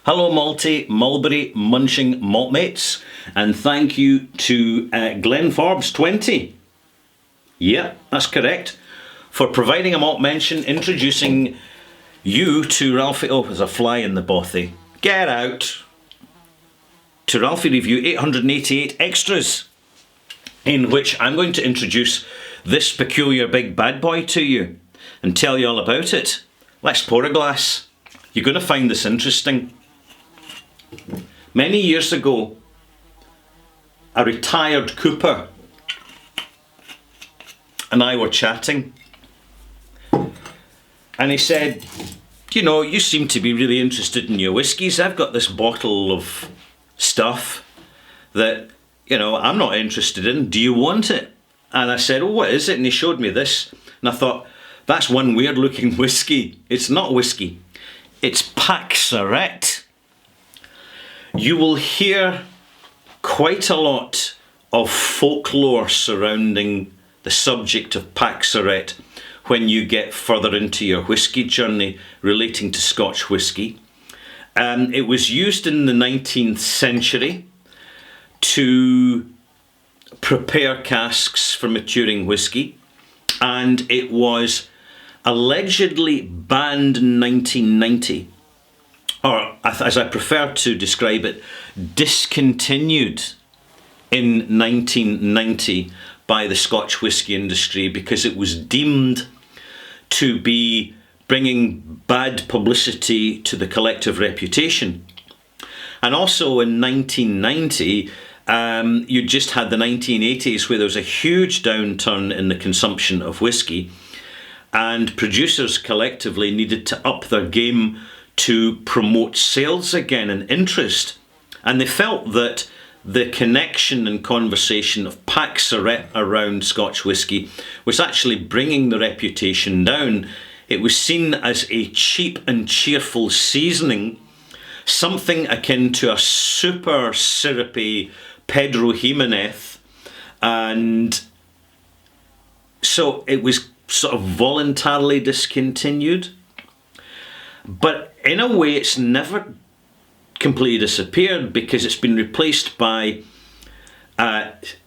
Hello, Mulberry munching malt mates, and thank you to Glenn Forbes 20. Yeah, that's correct. For providing a malt mention, introducing you to Ralphie. Oh, there's a fly in the bothy. Get out! To Ralphie Review 888 Extras, in which I'm going to introduce this peculiar big bad boy to you and tell you all about it. Let's pour a glass. You're going to find this interesting. Many years ago, a retired cooper and I were chatting, and he said, you know, you seem to be really interested in your whiskies. I've got this bottle of stuff that, you know, I'm not interested in. Do you want it? And I said, oh, what is it? And he showed me this, and I thought, that's one weird looking whiskey. It's not whiskey, it's Pax-Arette. You will hear quite a lot of folklore surrounding the subject of Pax-Arette when you get further into your whisky journey relating to Scotch whisky. It was used in the 19th century to prepare casks for maturing whisky, and it was allegedly banned in 1990. Or, as I prefer to describe it, discontinued in 1990 by the Scotch whisky industry because it was deemed to be bringing bad publicity to the collective reputation. And also in 1990, you just had the 1980s where there was a huge downturn in the consumption of whisky, and producers collectively needed to up their game to promote sales again and interest, and they felt that the connection and conversation of Pax-Arette around Scotch whisky was actually bringing the reputation down. It was seen as a cheap and cheerful seasoning, something akin to a super syrupy Pedro Jimenez, and so it was sort of voluntarily discontinued. But in a way, it's never completely disappeared because it's been replaced by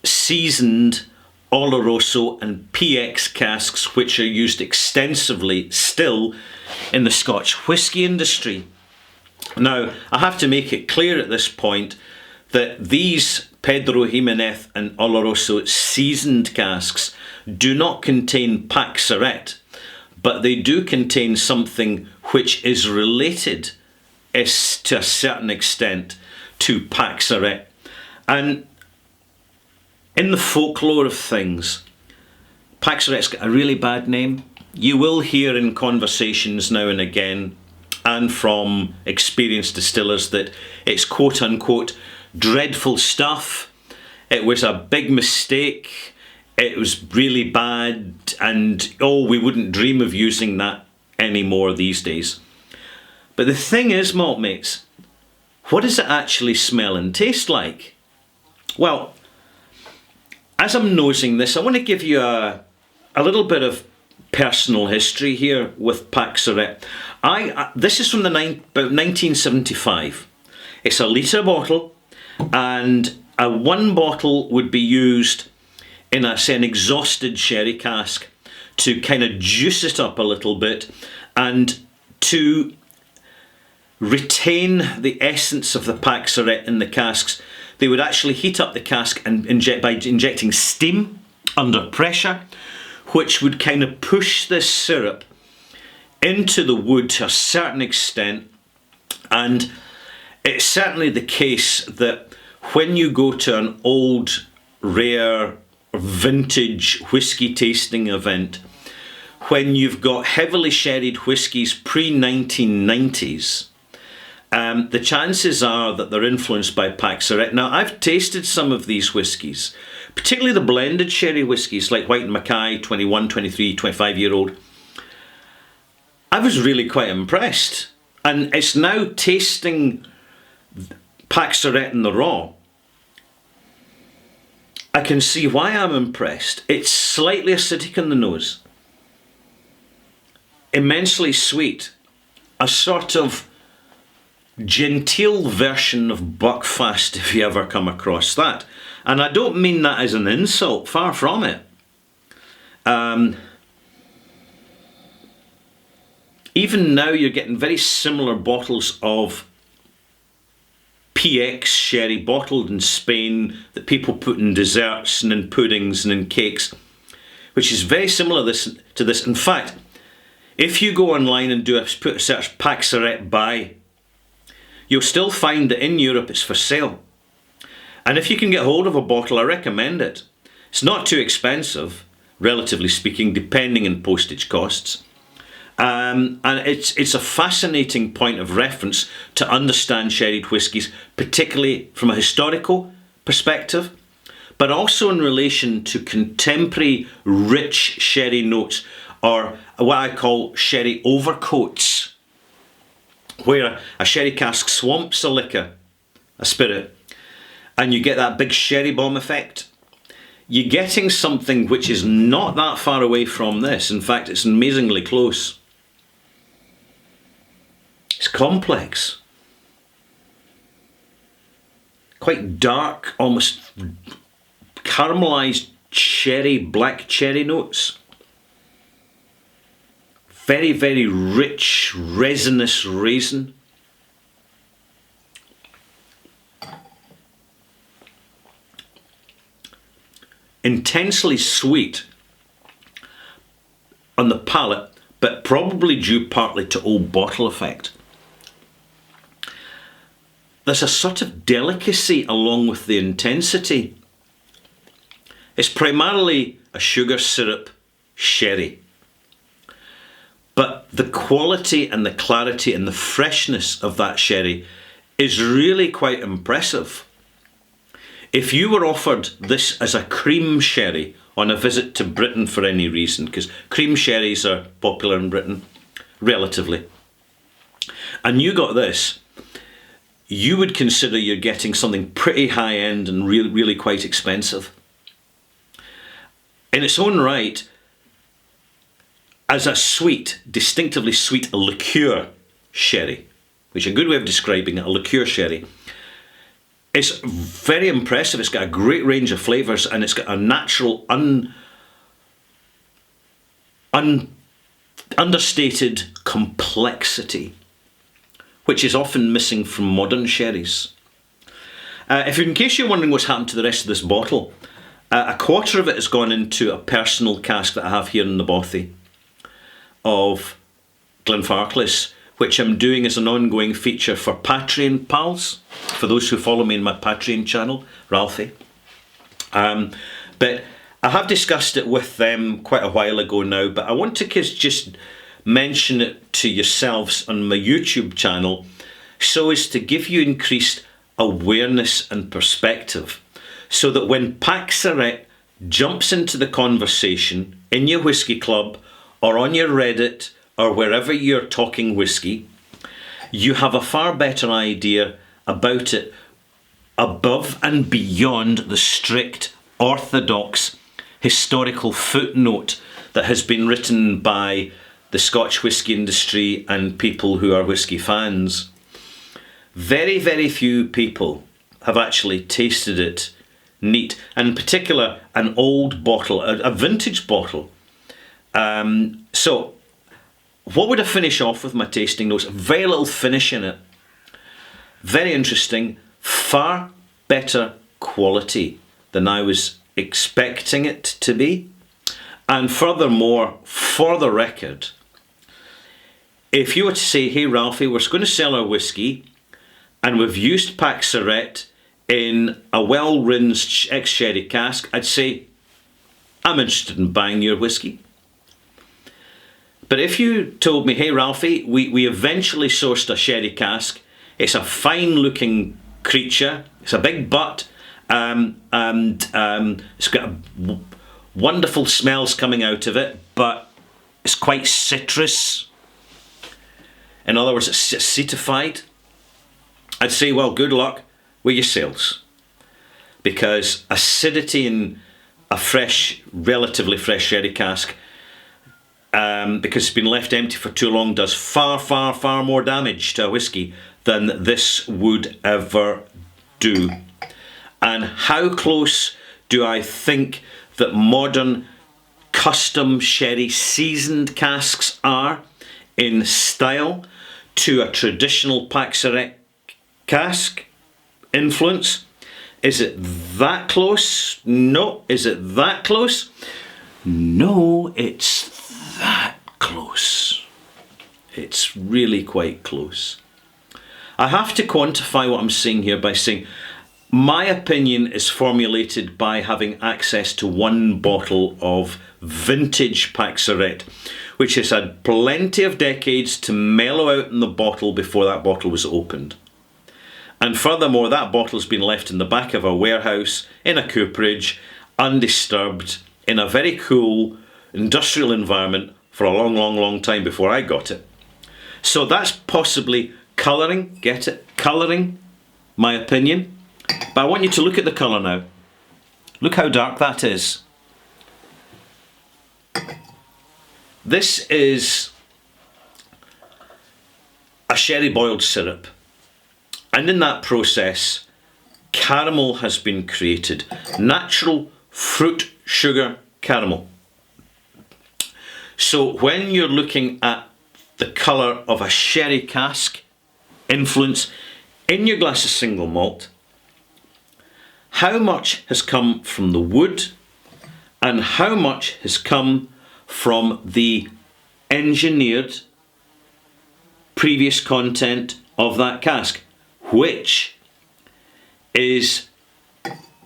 seasoned Oloroso and PX casks, which are used extensively still in the Scotch whisky industry. Now, I have to make it clear at this point that these Pedro Jimenez and Oloroso seasoned casks do not contain Pax-Arette, but they do contain something which is related to a certain extent to Pax-Arette. And in the folklore of things, Pax-Arette's got a really bad name. You will hear in conversations now and again, and from experienced distillers, that it's quote unquote dreadful stuff. It was a big mistake. It was really bad, and oh, we wouldn't dream of using that anymore these days. But the thing is, malt mates, what does it actually smell and taste like? Well, as I'm nosing this, I want to give you a little bit of personal history here with Pax-Arette. This is from about 1975. It's a litre bottle, and one bottle would be used in an exhausted sherry cask to kind of juice it up a little bit and to retain the essence of the Pax-Arette in the casks. They would actually heat up the cask and by injecting steam under pressure, which would kind of push this syrup into the wood to a certain extent. And it's certainly the case that when you go to an old, rare, vintage whisky tasting event, when you've got heavily sherried whiskies pre-1990s, the chances are that they're influenced by Pax-Arette. Now, I've tasted some of these whiskies, particularly the blended sherry whiskies like White & Mackay, 21, 23, 25-year-old. I was really quite impressed. And it's now tasting Pax-Arette in the raw. I can see why I'm impressed. It's slightly acidic on the nose, immensely sweet, a sort of genteel version of Buckfast if you ever come across that. And I don't mean that as an insult, far from it. Even now you're getting very similar bottles of PX sherry bottled in Spain that people put in desserts and in puddings and in cakes, which is very similar to this. In fact, if you go online and put a search Pax Arette by, you'll still find that in Europe it's for sale. And if you can get hold of a bottle, I recommend it. It's not too expensive, relatively speaking, depending on postage costs. And it's a fascinating point of reference to understand sherried whiskies, particularly from a historical perspective, but also in relation to contemporary rich sherry notes, or what I call sherry overcoats, where a sherry cask swamps a liquor, a spirit, and you get that big sherry bomb effect. You're getting something which is not that far away from this. In fact, it's amazingly close. It's complex. Quite dark, almost caramelized cherry, black cherry notes. Very, very rich, resinous raisin. Intensely sweet on the palate, but probably due partly to old bottle effect. There's a sort of delicacy along with the intensity. It's primarily a sugar syrup sherry, but the quality and the clarity and the freshness of that sherry is really quite impressive. If you were offered this as a cream sherry on a visit to Britain for any reason, because cream sherries are popular in Britain, relatively, and you got this, you would consider you're getting something pretty high end and really quite expensive. In its own right, as a sweet, distinctively sweet liqueur sherry, which is a good way of describing it, a liqueur sherry, it's very impressive. It's got a great range of flavours, and it's got a natural, understated complexity, which is often missing from modern sherries. In case you're wondering what's happened to the rest of this bottle, a quarter of it has gone into a personal cask that I have here in the bothy of Glenfarclas, which I'm doing as an ongoing feature for Patreon pals, for those who follow me in my Patreon channel, Ralphie. But I have discussed it with them quite a while ago now, but I want to just mention it to yourselves on my YouTube channel so as to give you increased awareness and perspective, so that when Pax Arette jumps into the conversation in your whisky club or on your Reddit or wherever you're talking whisky, you have a far better idea about it above and beyond the strict orthodox historical footnote that has been written by the Scotch whisky industry and people who are whisky fans. Very, very few people have actually tasted it neat, and in particular an old bottle, a vintage bottle. So what would I finish off with my tasting notes? Very little finish in it. Very interesting, far better quality than I was expecting it to be. And furthermore, for the record, if you were to say, hey Ralphie, we're going to sell our whisky and we've used Pax Arette in a well-rinsed ex-sherry cask, I'd say, I'm interested in buying your whisky. But if you told me, hey Ralphie, we eventually sourced a sherry cask, it's a fine looking creature, it's a big butt, and it's got wonderful smells coming out of it, but it's quite citrus. In other words, it's acetified. I'd say, well, good luck with your sales, because acidity in a fresh, relatively fresh sherry cask, because it's been left empty for too long, does far more damage to a whisky than this would ever do. And how close do I think that modern custom sherry seasoned casks are in style to a traditional Paxaret cask influence? Is it that close? No. Is it that close? No, it's that close. It's really quite close. I have to quantify what I'm saying here by saying my opinion is formulated by having access to one bottle of vintage Paxaret, which has had plenty of decades to mellow out in the bottle before that bottle was opened. And furthermore, that bottle's been left in the back of a warehouse in a cooperage, undisturbed, in a very cool industrial environment for a long, long, long time before I got it. So that's possibly colouring, get it? Colouring, my opinion. But I want you to look at the colour now. Look how dark that is. This is a sherry boiled syrup. And in that process, caramel has been created. Natural fruit sugar caramel. So when you're looking at the colour of a sherry cask influence in your glass of single malt, how much has come from the wood and how much has come from the engineered previous content of that cask, which is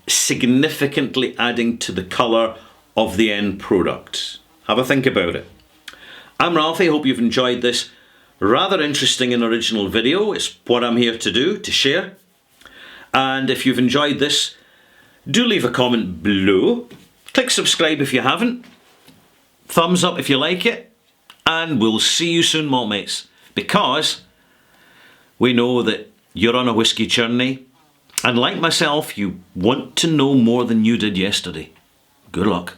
significantly adding to the colour of the end product. Have a think about it. I'm Ralphie, hope you've enjoyed this rather interesting and original video. It's what I'm here to do, to share. And if you've enjoyed this, do leave a comment below. Click subscribe if you haven't. Thumbs up if you like it. And we'll see you soon, malt mates. Because we know that you're on a whiskey journey. And like myself, you want to know more than you did yesterday. Good luck.